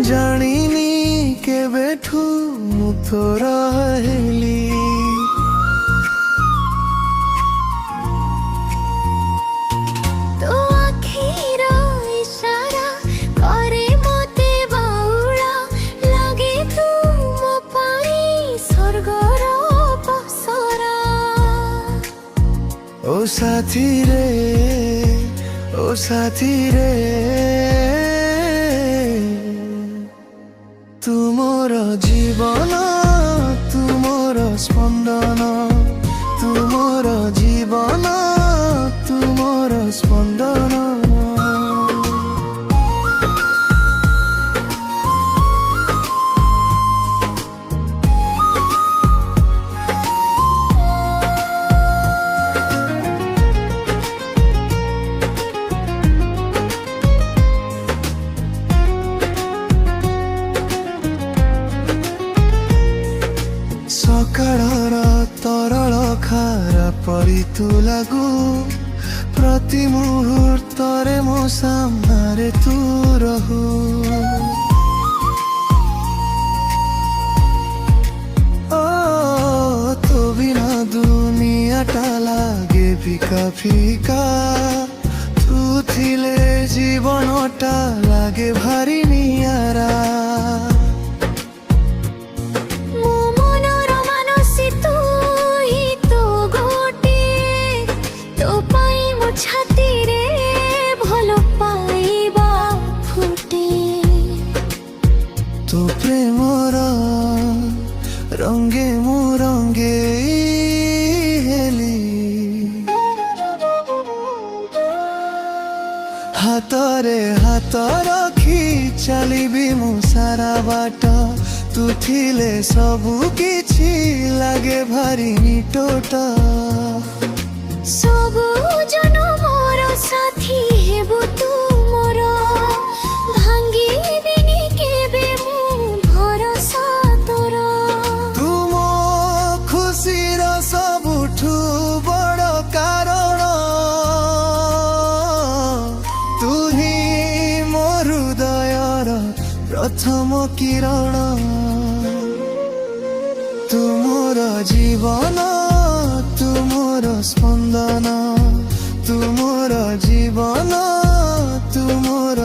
ଜାଣିନି କେବେଠୁ ମୁଁ ତୋର ହେଲି। ତୋ ଆଖିର ଇଶାରା କରେ ମତେ ବାଉଳା ଲାଗେ ତୁ ମୋ ପାଇଁ ସ୍ୱର୍ଗର ଅପସରା। ଓ ସାଥୀ ରେ ତୁ ମୋର ଜୀବନ, ତୁ ମୋର ସ୍ପନ୍ଦନ, ତୁ ମୋର ଜୀବନ, ତୁ ମୋର ସ୍ପନ୍ଦନ। ସକାଳର ତରଳ ଖାରା ପରି ତୁ ଲାଗୁ, ପ୍ରତି ମୁହୂର୍ତ୍ତରେ ମୋ ସାମ୍ନାରେ ତୁ ରହୁ। ଓ ତୋ ବିନା ଦୁନିଆଟା ଲାଗେ ଫିକା ଫିକା, ତୁ ଥିଲେ ଜୀବନଟା ଲାଗେ ଭାରି ନିଆରା। ଛାତିରେ ଭଲ ପାଇବା ଫୁଟେ, ତୋ ପ୍ରେମର ରଙ୍ଗେ ମୁଁ ରଙ୍ଗେଇ ହେଲି। ହାତରେ ହାତ ରଖି ଚାଲିବି ମୁଁ ସାରା ବାଟ, ତୁ ଥିଲେ ସବୁ କିଛି ଲାଗେ ଭାରି ନିଟୋଟ। ସବୁ ଜନମର ସାଥୀ ହେବୁ ତୁ ମୋର, ଭାଙ୍ଗିବିନି କେବେ ମୁଁ ଭରସା ତୋର। ତୁ ମୋ ଖୁସିର ସବୁଠୁ ବଡ଼ କାରଣ, ତୁ ହିଁ ମୋ ହୃଦୟର ପ୍ରଥମ କିରଣ। ତୁ ମୋର ଜୀବନ, ତୁ ମୋର ସ୍ପନ୍ଦନ, ତୁ ମୋର ଜୀବନ, ତୁ ମୋର